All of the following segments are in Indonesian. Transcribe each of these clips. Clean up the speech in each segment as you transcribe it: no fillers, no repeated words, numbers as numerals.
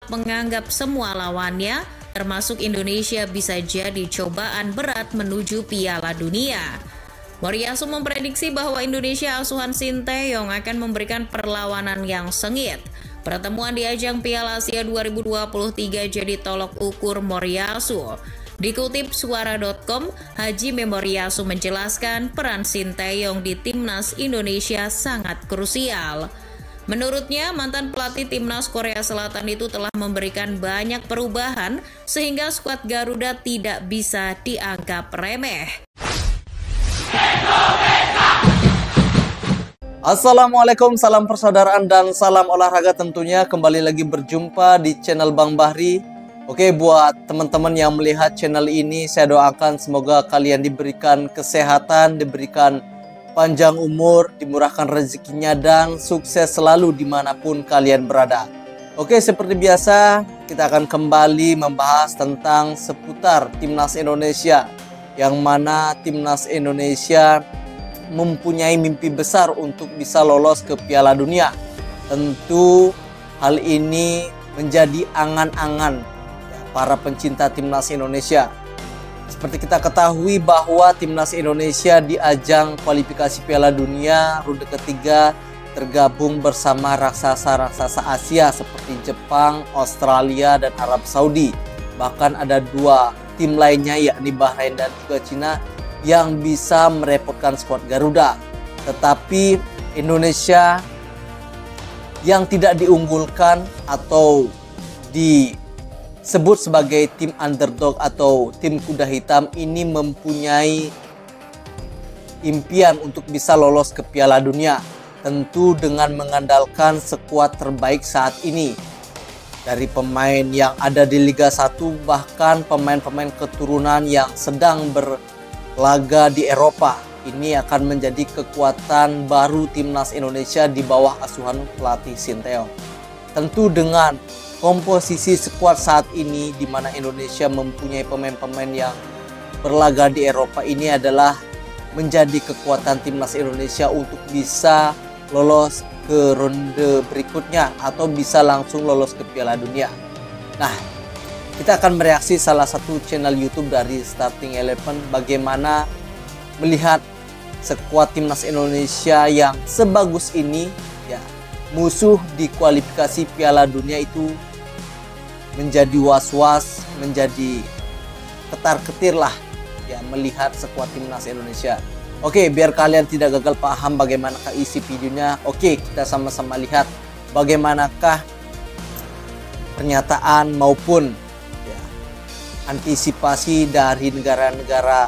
tetap menganggap semua lawannya, termasuk Indonesia, bisa jadi cobaan berat menuju Piala Dunia. Moriyasu memprediksi bahwa Indonesia asuhan Sinteyong akan memberikan perlawanan yang sengit. Pertemuan di ajang Piala Asia 2023 jadi tolok ukur Moriyasu. Dikutip suara.com, Haji Moriyasu menjelaskan peran Sinteyong di timnas Indonesia sangat krusial. Menurutnya, mantan pelatih timnas Korea Selatan itu telah memberikan banyak perubahan sehingga skuad Garuda tidak bisa dianggap remeh. Assalamualaikum, salam persaudaraan dan salam olahraga tentunya. Kembali lagi berjumpa di channel Bang Bahri. Oke, buat teman-teman yang melihat channel ini, saya doakan semoga kalian diberikan kesehatan, diberikan panjang umur, dimurahkan rezekinya, dan sukses selalu dimanapun kalian berada. Oke, seperti biasa kita akan kembali membahas tentang seputar Timnas Indonesia, yang mana Timnas Indonesia mempunyai mimpi besar untuk bisa lolos ke Piala Dunia. Tentu hal ini menjadi angan-angan para pencinta Timnas Indonesia. Seperti kita ketahui bahwa Timnas Indonesia di ajang kualifikasi Piala Dunia ronde ketiga tergabung bersama raksasa-raksasa Asia seperti Jepang, Australia, dan Arab Saudi. Bahkan ada dua tim lainnya yakni Bahrain dan juga Cina yang bisa merepotkan skuad Garuda. Tetapi Indonesia yang tidak diunggulkan atau disebut sebagai tim underdog atau tim kuda hitam ini mempunyai impian untuk bisa lolos ke Piala Dunia. Tentu dengan mengandalkan skuad terbaik saat ini. Dari pemain yang ada di Liga 1 bahkan pemain-pemain keturunan yang sedang berlaga di Eropa. Ini akan menjadi kekuatan baru Timnas Indonesia di bawah asuhan pelatih Sinteyong. Tentu dengan komposisi skuad saat ini di mana Indonesia mempunyai pemain-pemain yang berlaga di Eropa, ini adalah menjadi kekuatan Timnas Indonesia untuk bisa lolos ke ronde berikutnya atau bisa langsung lolos ke Piala Dunia. Nah, kita akan mereaksi salah satu channel YouTube dari Starting Eleven bagaimana melihat skuad Timnas Indonesia yang sebagus ini, ya, musuh di kualifikasi Piala Dunia itu menjadi was-was, menjadi ketar-ketir lah ya melihat skuad Timnas Indonesia. Oke, biar kalian tidak gagal paham bagaimanakah isi videonya, oke, kita sama-sama lihat bagaimanakah pernyataan maupun ya, antisipasi dari negara-negara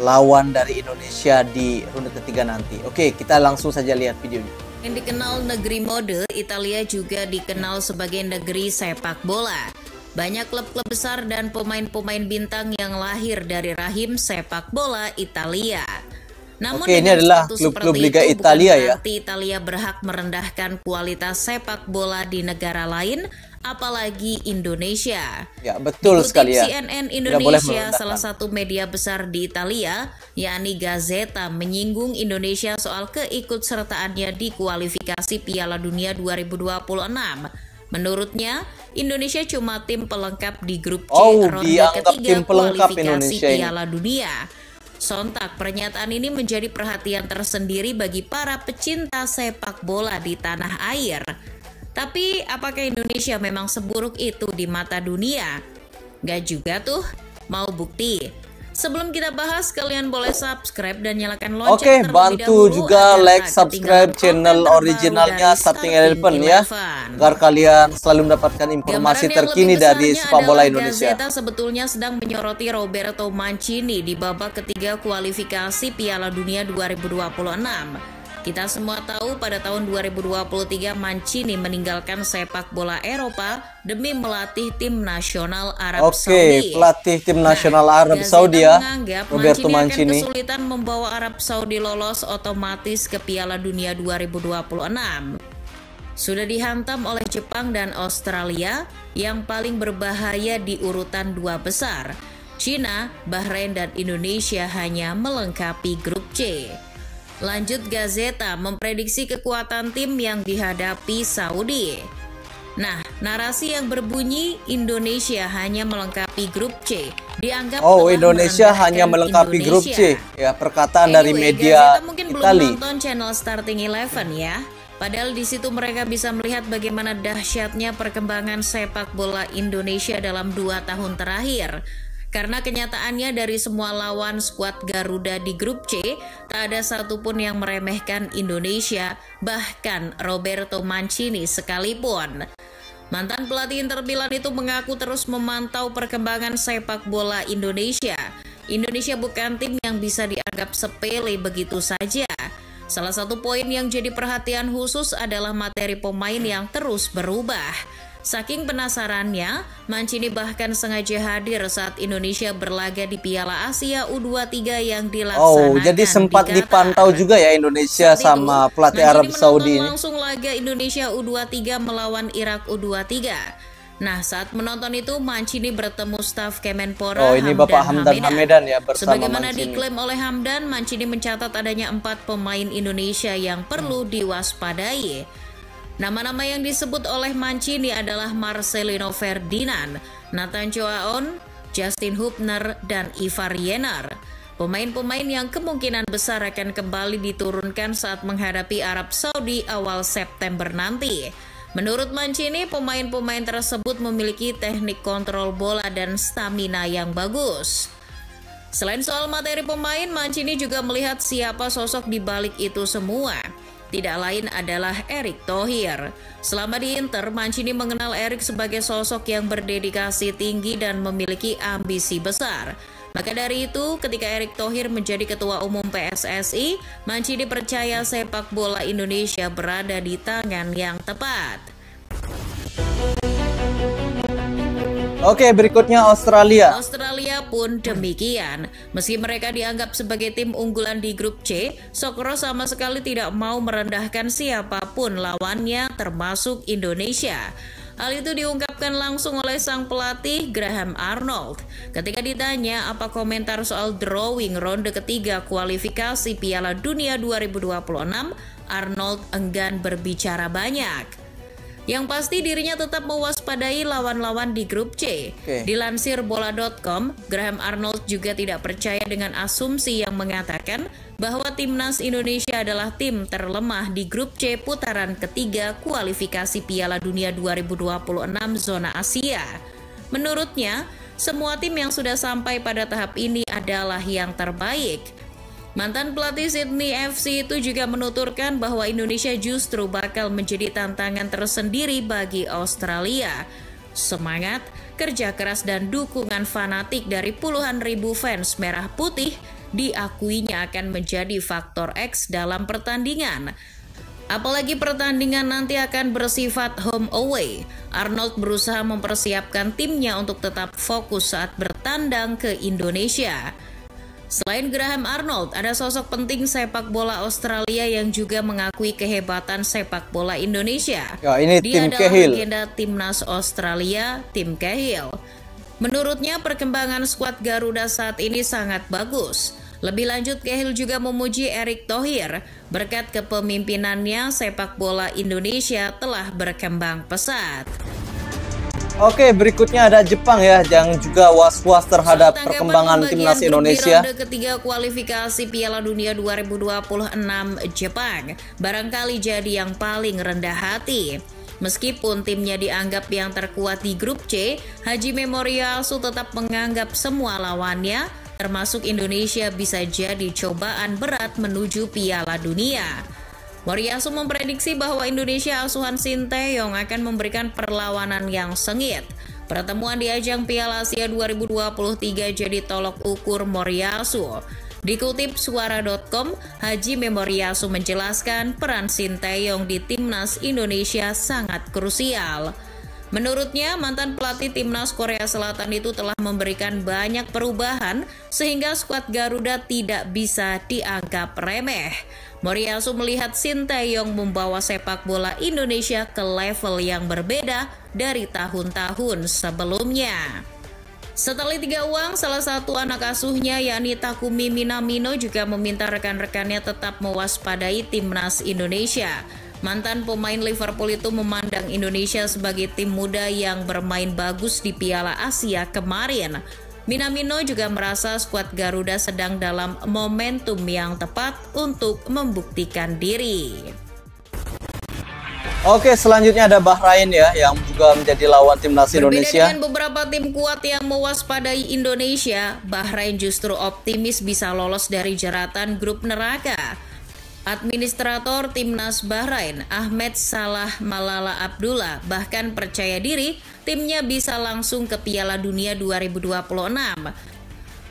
lawan dari Indonesia di ronde ketiga nanti. Oke, kita langsung saja lihat videonya. Yang dikenal negeri mode, Italia juga dikenal sebagai negeri sepak bola. Banyak klub-klub besar dan pemain-pemain bintang yang lahir dari rahim sepak bola Italia. Namun Oke, ini adalah klub-klub Liga Italia ya. Berarti Italia berhak merendahkan kualitas sepak bola di negara lain, apalagi Indonesia. Ya, betul sekali ya. CNN Indonesia, salah satu media besar di Italia, yakni Gazzetta, menyinggung Indonesia soal keikutsertaannya di kualifikasi Piala Dunia 2026. Menurutnya, Indonesia cuma tim pelengkap di grup C ronde ketiga kualifikasi Piala Dunia. Sontak pernyataan ini menjadi perhatian tersendiri bagi para pecinta sepak bola di tanah air. Tapi apakah Indonesia memang seburuk itu di mata dunia? Gak juga tuh, mau bukti? Sebelum kita bahas, kalian boleh subscribe dan nyalakan lonceng terlebih dahulu. Oke, bantu juga like, subscribe channel originalnya Starting Eleven ya, agar kalian selalu mendapatkan informasi terkini dari sepak bola Indonesia. Gazzetta sebetulnya sedang menyoroti Roberto Mancini di babak ketiga kualifikasi Piala Dunia 2026. Kita semua tahu pada tahun 2023 Mancini meninggalkan sepak bola Eropa demi melatih tim nasional Arab Saudi. Oke, pelatih tim nasional Arab Saudi ya, Roberto Mancini akan kesulitan membawa Arab Saudi lolos otomatis ke Piala Dunia 2026. Sudah dihantam oleh Jepang dan Australia, yang paling berbahaya di urutan dua besar. Cina, Bahrain, dan Indonesia hanya melengkapi grup C. Lanjut, Gazzetta memprediksi kekuatan tim yang dihadapi Saudi. Nah, narasi yang berbunyi Indonesia hanya melengkapi grup C dianggap Indonesia hanya melengkapi grup C. Ya, perkataan dari media Gazeta mungkin Itali. belum nonton channel Starting Eleven ya. Padahal di situ mereka bisa melihat bagaimana dahsyatnya perkembangan sepak bola Indonesia dalam 2 tahun terakhir. Karena kenyataannya dari semua lawan skuad Garuda di grup C, tak ada satupun yang meremehkan Indonesia, bahkan Roberto Mancini sekalipun. Mantan pelatih Inter Milan itu mengaku terus memantau perkembangan sepak bola Indonesia. Indonesia bukan tim yang bisa dianggap sepele begitu saja. Salah satu poin yang jadi perhatian khusus adalah materi pemain yang terus berubah. Saking penasarannya, Mancini bahkan sengaja hadir saat Indonesia berlaga di Piala Asia U23 yang dilaksanakan jadi sempat di Qatar. dipantau juga ya Indonesia Saat sama itu, pelatih Arab Saudi ini. langsung laga Indonesia U23 melawan Irak U23. Nah, saat menonton itu Mancini bertemu staf Kemenpora Ini Bapak Hamdan Hamedan ya bersama Sebagaimana Mancini. diklaim oleh Hamdan, Mancini mencatat adanya 4 pemain Indonesia yang perlu diwaspadai. Nama-nama yang disebut oleh Mancini adalah Marcelino Ferdinand, Nathan Choaon, Justin Hubner, dan Ivar Yener. Pemain-pemain yang kemungkinan besar akan kembali diturunkan saat menghadapi Arab Saudi awal September nanti. Menurut Mancini, pemain-pemain tersebut memiliki teknik kontrol bola dan stamina yang bagus. Selain soal materi pemain, Mancini juga melihat siapa sosok di balik itu semua. Tidak lain adalah Erick Thohir. Selama di Inter, Mancini mengenal Erick sebagai sosok yang berdedikasi tinggi dan memiliki ambisi besar. Maka dari itu, ketika Erick Thohir menjadi ketua umum PSSI, Mancini percaya sepak bola Indonesia berada di tangan yang tepat. Oke, berikutnya Australia. Australia pun demikian. Meski mereka dianggap sebagai tim unggulan di grup C, Sokro sama sekali tidak mau merendahkan siapapun lawannya termasuk Indonesia. Hal itu diungkapkan langsung oleh sang pelatih Graham Arnold. Ketika ditanya apa komentar soal drawing ronde ketiga kualifikasi Piala Dunia 2026, Arnold enggan berbicara banyak. Yang pasti dirinya tetap mewaspadai lawan-lawan di grup C. Dilansir bola.com, Graham Arnold juga tidak percaya dengan asumsi yang mengatakan bahwa timnas Indonesia adalah tim terlemah di grup C putaran ketiga kualifikasi Piala Dunia 2026 zona Asia. Menurutnya, semua tim yang sudah sampai pada tahap ini adalah yang terbaik. Mantan pelatih Sydney FC itu juga menuturkan bahwa Indonesia justru bakal menjadi tantangan tersendiri bagi Australia. Semangat, kerja keras dan dukungan fanatik dari puluhan ribu fans merah putih diakuinya akan menjadi faktor X dalam pertandingan. Apalagi pertandingan nanti akan bersifat home away. Arnold berusaha mempersiapkan timnya untuk tetap fokus saat bertandang ke Indonesia. Selain Graham Arnold, ada sosok penting sepak bola Australia yang juga mengakui kehebatan sepak bola Indonesia. Ini Dia Tim adalah Cahill. legenda timnas Australia, Tim Cahill. Menurutnya perkembangan skuad Garuda saat ini sangat bagus. Lebih lanjut, Cahill juga memuji Erick Thohir. Berkat kepemimpinannya, sepak bola Indonesia telah berkembang pesat. Oke, berikutnya ada Jepang ya, yang juga was-was terhadap perkembangan timnas Indonesia. Di ronde ketiga kualifikasi Piala Dunia 2026 Jepang, barangkali jadi yang paling rendah hati. Meskipun timnya dianggap yang terkuat di grup C, Hajime Moriyasu tetap menganggap semua lawannya, termasuk Indonesia, bisa jadi cobaan berat menuju Piala Dunia. Moriyasu memprediksi bahwa Indonesia asuhan Sinteyong akan memberikan perlawanan yang sengit. Pertemuan di ajang Piala Asia 2023 jadi tolok ukur Moriyasu. Dikutip suara.com, Hajime Moriyasu menjelaskan peran Sinteyong di timnas Indonesia sangat krusial. Menurutnya, mantan pelatih timnas Korea Selatan itu telah memberikan banyak perubahan sehingga skuad Garuda tidak bisa dianggap remeh. Moriyasu melihat Sinteyong membawa sepak bola Indonesia ke level yang berbeda dari tahun-tahun sebelumnya. Setelah 3 uang, salah satu anak asuhnya yakni Takumi Minamino juga meminta rekan-rekannya tetap mewaspadai timnas Indonesia. Mantan pemain Liverpool itu memandang Indonesia sebagai tim muda yang bermain bagus di Piala Asia kemarin. Minamino juga merasa skuad Garuda sedang dalam momentum yang tepat untuk membuktikan diri. Oke, selanjutnya ada Bahrain ya, yang juga menjadi lawan timnas Indonesia. Berbeda dengan beberapa tim kuat yang mewaspadai Indonesia, Bahrain justru optimis bisa lolos dari jeratan grup neraka. Administrator Timnas Bahrain, Ahmed Salah Malala Abdullah, bahkan percaya diri timnya bisa langsung ke Piala Dunia 2026.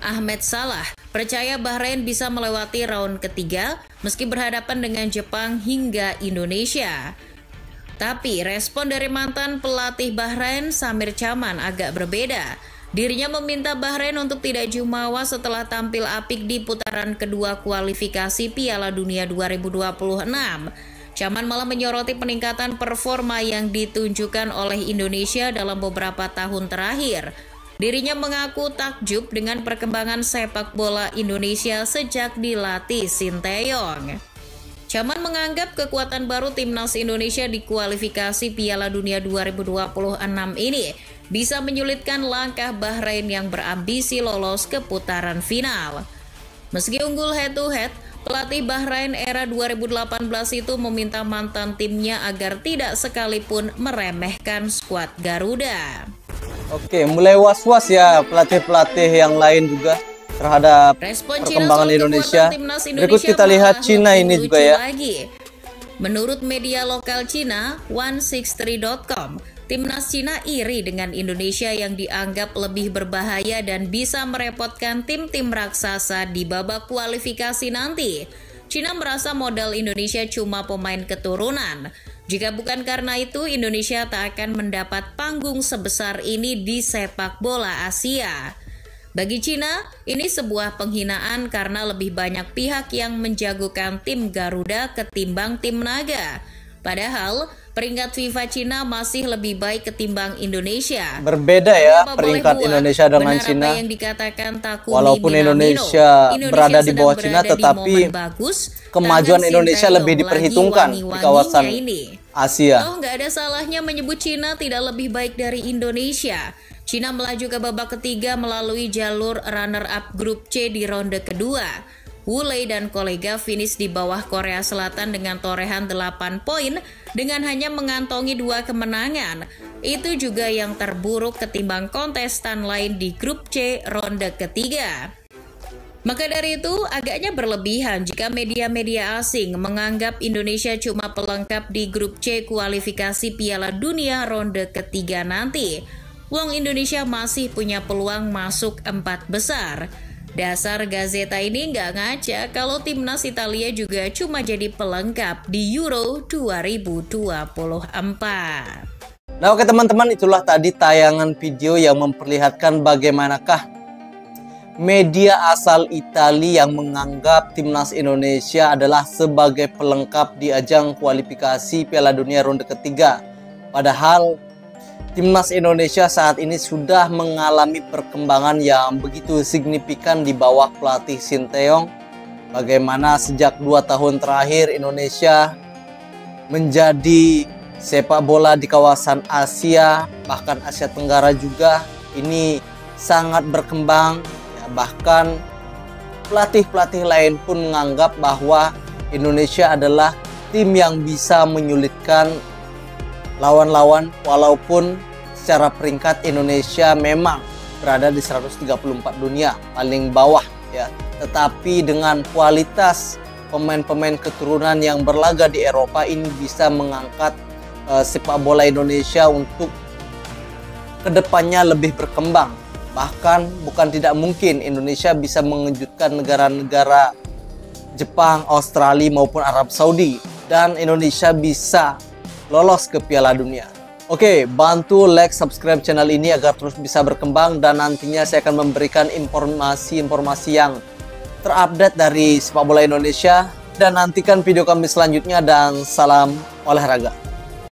Ahmed Salah percaya Bahrain bisa melewati round ketiga meski berhadapan dengan Jepang hingga Indonesia. Tapi respon dari mantan pelatih Bahrain, Samir Chaman, agak berbeda. Dirinya meminta Bahrain untuk tidak jumawa setelah tampil apik di putaran kedua kualifikasi Piala Dunia 2026. Chaman malah menyoroti peningkatan performa yang ditunjukkan oleh Indonesia dalam beberapa tahun terakhir. Dirinya mengaku takjub dengan perkembangan sepak bola Indonesia sejak dilatih Sinteyong. Chaman menganggap kekuatan baru timnas Indonesia di kualifikasi Piala Dunia 2026 ini bisa menyulitkan langkah Bahrain yang berambisi lolos ke putaran final. Meski unggul head-to-head, pelatih Bahrain era 2018 itu meminta mantan timnya agar tidak sekalipun meremehkan skuad Garuda. Oke, mulai was-was ya pelatih-pelatih yang lain juga terhadap perkembangan Indonesia. Berikut kita lihat Cina ini juga ya. Menurut media lokal Cina, 163.com, timnas Cina iri dengan Indonesia yang dianggap lebih berbahaya dan bisa merepotkan tim-tim raksasa di babak kualifikasi nanti. Cina merasa modal Indonesia cuma pemain keturunan. Jika bukan karena itu, Indonesia tak akan mendapat panggung sebesar ini di sepak bola Asia. Bagi Cina, ini sebuah penghinaan karena lebih banyak pihak yang menjagokan tim Garuda ketimbang tim Naga. Padahal, peringkat FIFA Cina masih lebih baik ketimbang Indonesia. Berbeda ya peringkat Indonesia dengan Cina. Yang dikatakan Takumi Walaupun Indonesia berada di bawah Cina, tetapi kemajuan Indonesia lebih diperhitungkan di kawasan Asia. Toh nggak ada salahnya menyebut Cina tidak lebih baik dari Indonesia. Cina melaju ke babak ketiga melalui jalur runner-up grup C di ronde kedua. Wu Lei dan kolega finish di bawah Korea Selatan dengan torehan 8 poin dengan hanya mengantongi 2 kemenangan. Itu juga yang terburuk ketimbang kontestan lain di grup C ronde ketiga. Maka dari itu, agaknya berlebihan jika media-media asing menganggap Indonesia cuma pelengkap di grup C kualifikasi Piala Dunia ronde ketiga nanti. Wong Indonesia masih punya peluang masuk 4 besar. Dasar Gazeta ini nggak ngaca kalau timnas Italia juga cuma jadi pelengkap di Euro 2024. Nah oke teman-teman, itulah tadi tayangan video yang memperlihatkan bagaimanakah media asal Italia yang menganggap timnas Indonesia adalah sebagai pelengkap di ajang kualifikasi Piala Dunia ronde ketiga. Padahal timnas Indonesia saat ini sudah mengalami perkembangan yang begitu signifikan di bawah pelatih Sinteyong. Bagaimana sejak 2 tahun terakhir Indonesia menjadi sepak bola di kawasan Asia, bahkan Asia Tenggara juga ini sangat berkembang. Ya, bahkan pelatih-pelatih lain pun menganggap bahwa Indonesia adalah tim yang bisa menyulitkan lawan-lawan, walaupun secara peringkat Indonesia memang berada di 134 dunia paling bawah ya, tetapi dengan kualitas pemain-pemain keturunan yang berlaga di Eropa ini bisa mengangkat sepak bola Indonesia untuk kedepannya lebih berkembang. Bahkan bukan tidak mungkin Indonesia bisa mengejutkan negara-negara Jepang, Australia maupun Arab Saudi, dan Indonesia bisa lolos ke Piala Dunia. Oke, bantu like, subscribe channel ini agar terus bisa berkembang, dan nantinya saya akan memberikan informasi-informasi yang terupdate dari sepak bola Indonesia. Dan nantikan video kami selanjutnya, dan salam olahraga.